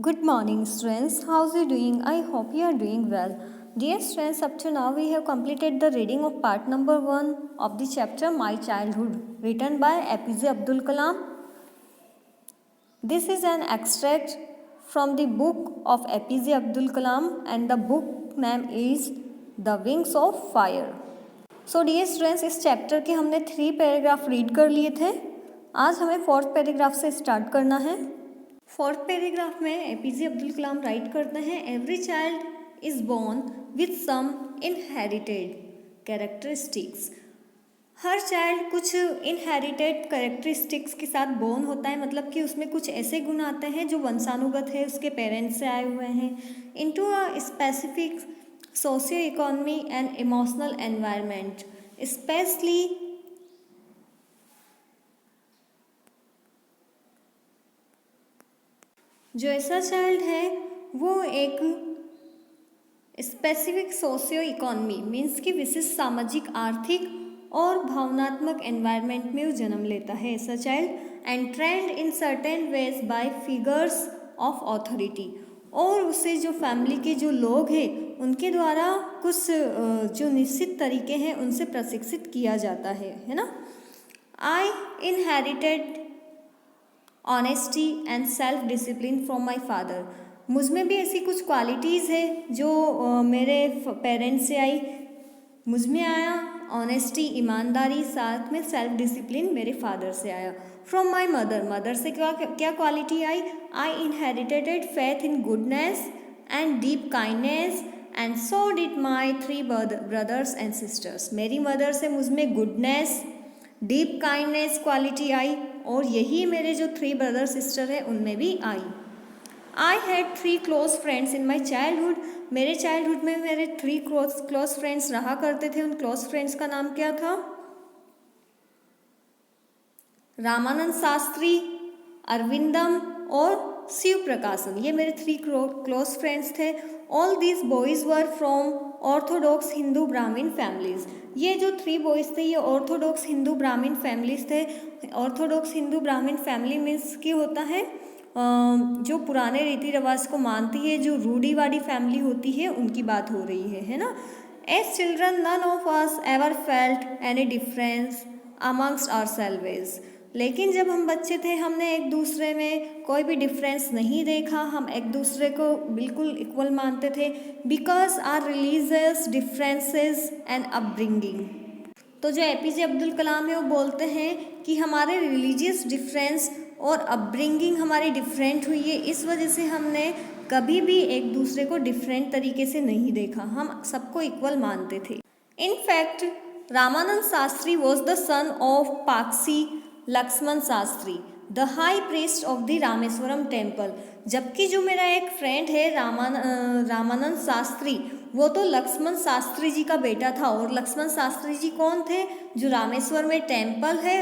Good morning, students. How's you doing? I hope you are doing well. Dear students, up to now we have completed the reading of part number 1 of the chapter My Childhood, written by APJ Abdul Kalam. This is an extract from the book of APJ Abdul Kalam, and the book name is The Wings of Fire. So dear students, इस chapter के हमने 3 paragraph read कर लिए थे. आज हमें 4th paragraph से start करना है. 4th पैराग्राफ में एपीजे अब्दुल कलाम राइट करते हैं, every child is born with some inherited characteristics. हर चाइल्ड कुछ इनहेरिटेड कैरेक्टरिस्टिक्स के साथ बोर्न होता है, मतलब कि उसमें कुछ ऐसे गुण आते हैं जो वंशानुगत है, उसके पेरेंट्स से आए हुए हैं, into a specific socio economy and emotional environment. Specially जो ऐसा चाइल्ड है वो एक स्पेसिफिक सोशियो इकोनॉमी मीन्स कि विशिष्ट सामाजिक, आर्थिक और भावनात्मक एनवायरनमेंट में वो जन्म लेता है. ऐसा child and trend in certain veg bye figures of authority, और उसे जो फैमिली के जो लोग हैं उनके द्वारा कुछ जो निश्चित तरीके हैं उनसे प्रशिक्षित किया जाता है ना. आई inherited honesty and self discipline from my father. मुझ में भी ऐसी कुछ क्वालिटीज़ है जो मेरे पेरेंट्स से आई. मुझ में आया ऑनेस्टी, ईमानदारी, साथ में सेल्फ डिसिप्लिन मेरे फादर से आया. फ्रॉम माई मदर, मदर से क्या क्या quality I? I inherited faith in goodness and deep kindness and so did my 3 brothers and sisters. मेरी मदर से मुझ में गुडनेस, डीप काइंडनेस क्वालिटी आई, और यही मेरे जो 3 ब्रदर सिस्टर है उनमें भी आई. I had 3 close friends in my childhood. मेरे चाइल्डहुड में मेरे 3 क्लोज फ्रेंड्स रहा करते थे. उन क्लोज फ्रेंड्स का नाम क्या था? रामानंद शास्त्री, अरविंदम और शिव प्रकाशन. ये मेरे 3 क्लोज फ्रेंड्स थे. All these boys were from Orthodox Hindu ब्राह्मण फैमिलीज़. ये जो 3 बॉयज़ थे ये ऑर्थोडॉक्स हिंदू ब्राह्मण फैमिलीज थे. ऑर्थोडॉक्स हिंदू ब्राह्मण फैमिली मीन्स की होता है जो पुराने रीति रिवाज को मानती है, जो रूढ़ीवादी फैमिली होती है उनकी बात हो रही है ना. As children none of us ever felt any difference amongst ourselves. लेकिन जब हम बच्चे थे हमने एक दूसरे में कोई भी डिफरेंस नहीं देखा. हम एक दूसरे को बिल्कुल इक्वल मानते थे. Because our religious differences and upbringing. तो जो एपीजे अब्दुल कलाम है वो बोलते हैं कि हमारे रिलीजियस डिफरेंस और अपब्रिंगिंग हमारी डिफरेंट हुई है, इस वजह से हमने कभी भी एक दूसरे को डिफरेंट तरीके से नहीं देखा. हम सबको इक्वल मानते थे. In fact Ramanand Shastri was the son of Pakshi Lakshmana Shastri, the high priest of the Rameswaram temple. जबकि जो मेरा एक फ्रेंड है रामानंद शास्त्री, वो तो लक्ष्मण शास्त्री जी का बेटा था. और लक्ष्मण शास्त्री जी कौन थे? जो रामेश्वर में टेम्पल है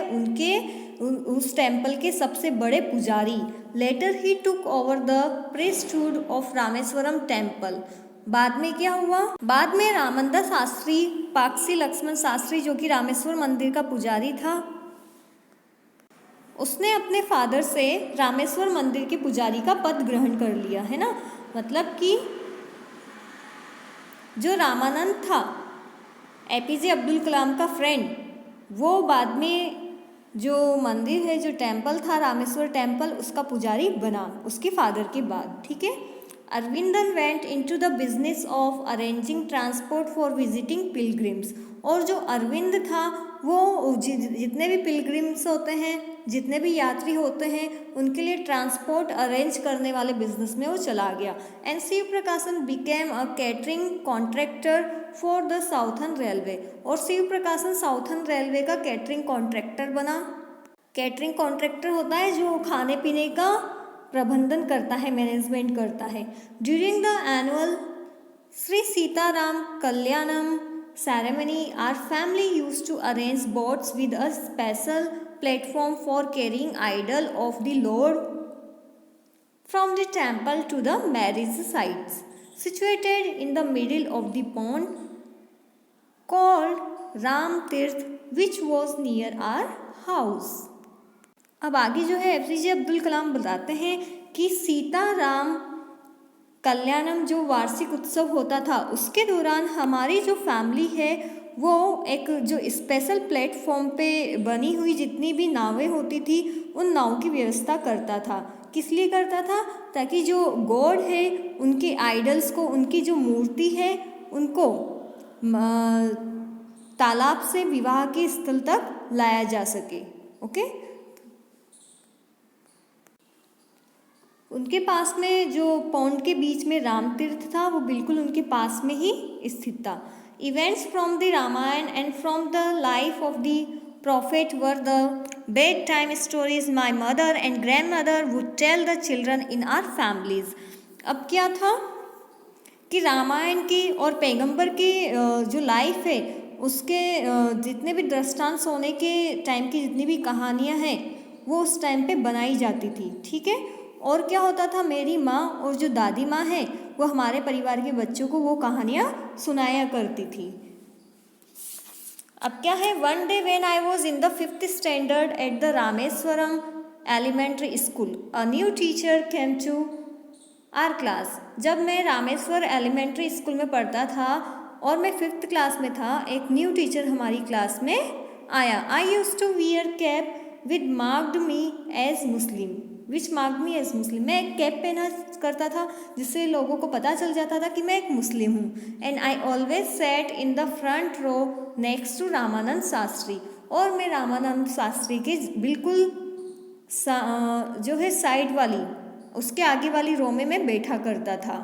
उस टेम्पल के सबसे बड़े पुजारी. Later he took over the priesthood of Rameswaram temple. बाद में क्या हुआ? बाद में रामानंद शास्त्री, पाक्षी लक्ष्मण शास्त्री जो कि रामेश्वर मंदिर का पुजारी था, उसने अपने फादर से रामेश्वर मंदिर के पुजारी का पद ग्रहण कर लिया है ना. मतलब कि जो रामानंद था, एपीजे अब्दुल कलाम का फ्रेंड, वो बाद में जो मंदिर है, जो टेम्पल था रामेश्वर टेम्पल, उसका पुजारी बना उसके फादर के बाद. ठीक है. Aravindan went into the business of arranging transport for visiting pilgrims. और जो अरविंद था वो जितने भी पिलग्रिम्स होते हैं, जितने भी यात्री होते हैं, उनके लिए ट्रांसपोर्ट अरेंज करने वाले बिजनेस में वो चला गया. एंड शिव प्रकाशन became a catering contractor for the southern railway. और शिव प्रकाशन साउथर्न रेलवे का कैटरिंग कॉन्ट्रैक्टर बना. कैटरिंग कॉन्ट्रैक्टर होता है जो खाने पीने का प्रबंधन करता है, मैनेजमेंट करता है. During the annual Shri Sitarama Kalyanam ceremony, our family used to arrange boats with a special platform for carrying idol of the Lord from the temple to the marriage sites, situated in the middle of the pond called Ram Tirth, which was near our house. अब आगे जो है APJ Abdul Kalam बताते हैं कि सीता राम कल्याणम जो वार्षिक उत्सव होता था उसके दौरान हमारी जो फैमिली है वो एक जो स्पेशल प्लेटफॉर्म पे बनी हुई जितनी भी नावें होती थी उन नाव की व्यवस्था करता था। किस लिए करता था? ताकि जो गॉड है उनके आइडल्स को, उनकी जो मूर्ति है उनको तालाब से विवाह के स्थल तक लाया जा सके। ओके, उनके पास में जो पौंड के बीच में राम तीर्थ था वो बिल्कुल उनके पास में ही स्थित था। Events from the Ramayana and from the life of the prophet were the bedtime stories my mother and grandmother would tell the children in our families। अब क्या था कि रामायण की और पैगंबर की जो लाइफ है उसके जितने भी दृष्टांत सोने के टाइम की जितनी भी कहानियाँ हैं वो उस टाइम पे बनाई जाती थी। ठीक है, और क्या होता था, मेरी माँ और जो दादी माँ है वो हमारे परिवार के बच्चों को वो कहानियाँ सुनाया करती थी। अब क्या है, one day when I was in the 5th standard at the Rameswaram elementary school a new teacher came to our class. जब मैं रामेश्वर एलिमेंट्री स्कूल में पढ़ता था और मैं 5th क्लास में था, एक न्यू टीचर हमारी क्लास में आया। I used to wear cap with marked me as Muslim, which marked me as Muslim. मैं एक कैप पहना करता था जिससे लोगों को पता चल जाता था कि मैं एक मुस्लिम हूँ। And I always sat in the front row next to Ramanand Shastri, और मैं रामानंद शास्त्री के बिल्कुल जो है साइड वाली, उसके आगे वाली रो में मैं बैठा करता था।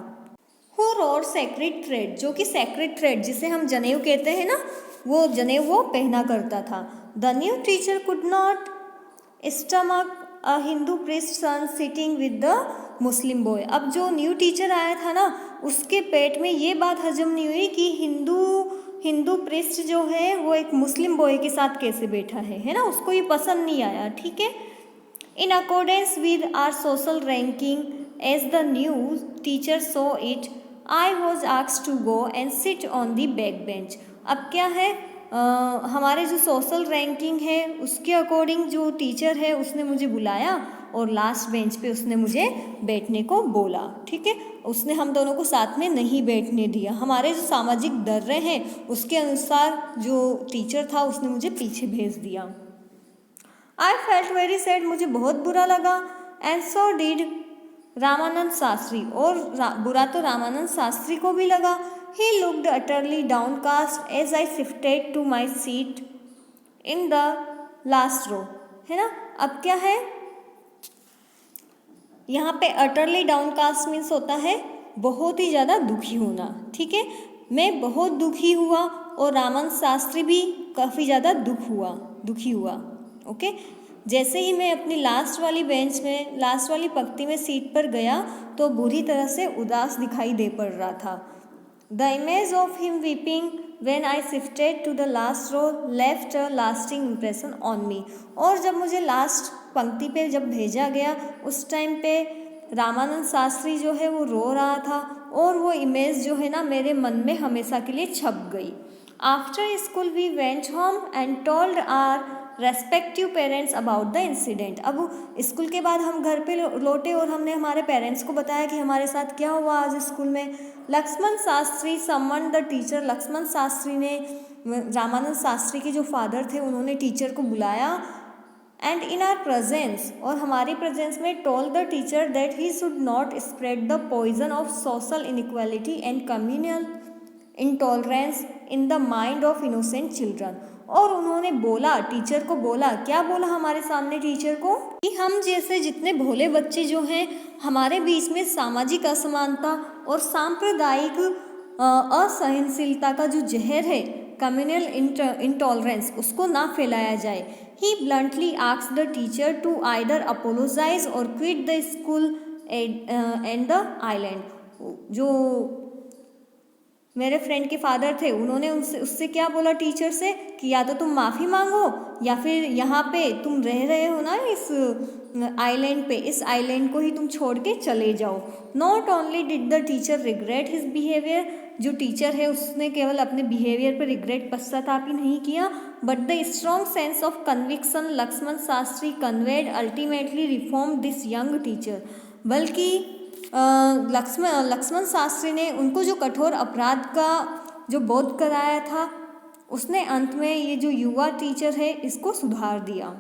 हु रोड सेक्रेड थ्रेड, जो कि सेक्रेड थ्रेड जिसे हम जनेऊ कहते हैं ना, वो जनेऊ वो पहना करता था। The new teacher could not stomach a Hindu priest son sitting with the Muslim boy. अब जो न्यू टीचर आया था ना उसके पेट में ये बात हजम नहीं हुई कि हिंदू प्रिस्ट जो है वो एक मुस्लिम बॉय के साथ कैसे बैठा है ना, उसको ये पसंद नहीं आया। ठीक है, in accordance with our social ranking as the new teacher so it I was asked to go and sit on the back bench. अब क्या है, हमारे जो सोशल रैंकिंग है उसके अकॉर्डिंग जो टीचर है उसने मुझे बुलाया और लास्ट बेंच पे उसने मुझे बैठने को बोला। ठीक है, उसने हम दोनों को साथ में नहीं बैठने दिया। हमारे जो सामाजिक दर्रे हैं उसके अनुसार जो टीचर था उसने मुझे पीछे भेज दिया। आई फेल्ट वेरी सैड, मुझे बहुत बुरा लगा। And so did Ramanand Shastri, और बुरा तो रामानंद शास्त्री को भी लगा। He looked utterly downcast as I shifted to my seat in the last row, है ना। अब क्या है, यहाँ पे utterly downcast मीन्स होता है बहुत ही ज़्यादा दुखी होना। ठीक है, मैं बहुत दुखी हुआ और रामानंद शास्त्री भी काफ़ी ज़्यादा दुखी हुआ। ओके, जैसे ही मैं अपनी लास्ट वाली बेंच में, लास्ट वाली पंक्ति में सीट पर गया तो बुरी तरह से उदास दिखाई दे पड़ रहा था। The image of him weeping when I shifted to the last row left a lasting impression on me। और जब मुझे लास्ट पंक्ति पे जब भेजा गया उस टाइम पे रामानंद शास्त्री जो है वो रो रहा था और वो इमेज जो है ना मेरे मन में हमेशा के लिए छप गई। After school we went home and told our respective parents about the incident. अब स्कूल के बाद हम घर पे लौटे और हमने हमारे पेरेंट्स को बताया कि हमारे साथ क्या हुआ आज स्कूल में। Lakshman Shastri summon the teacher, Lakshman Shastri ने, रामानंद शास्त्री के जो फादर थे उन्होंने टीचर को बुलाया। एंड इन आर प्रेजेंस, और हमारी प्रेजेंस में, told the teacher that he should not spread the poison of social inequality and communal intolerance in the mind of innocent children. और उन्होंने बोला, टीचर को बोला, क्या बोला हमारे सामने टीचर को, कि हम जैसे जितने भोले बच्चे जो हैं हमारे बीच में सामाजिक असमानता और सांप्रदायिक असहनशीलता का जो जहर है, कम्युनल इंटॉलरेंस, उसको ना फैलाया जाए। He bluntly asked the teacher to either apologise or quit the school and the island. जो मेरे फ्रेंड के फादर थे उन्होंने उससे क्या बोला टीचर से कि या तो तुम माफ़ी मांगो या फिर यहाँ पे तुम रह रहे हो ना इस आइलैंड पे, इस आइलैंड को ही तुम छोड़ के चले जाओ। Not only did the teacher regret his behaviour, जो टीचर है उसने केवल अपने बिहेवियर पर रिग्रेट, पश्चाताप ही नहीं किया, but the strong sense of conviction Lakshmana Shastri conveyed ultimately reform this young teacher. बल्कि लक्ष्मण शास्त्री ने उनको जो कठोर अपराध का जो बोध कराया था, उसने अंत में ये जो युवा टीचर है इसको सुधार दिया।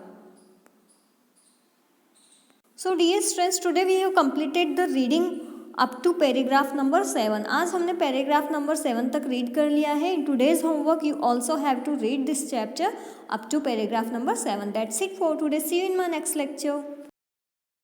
So dear students, today we have completed the reading up to paragraph number 7। आज हमने पैराग्राफ नंबर 7 तक रीड कर लिया है। In today's homework you also have to read this chapter up to paragraph number 7। That's it for today. See you in my next lecture.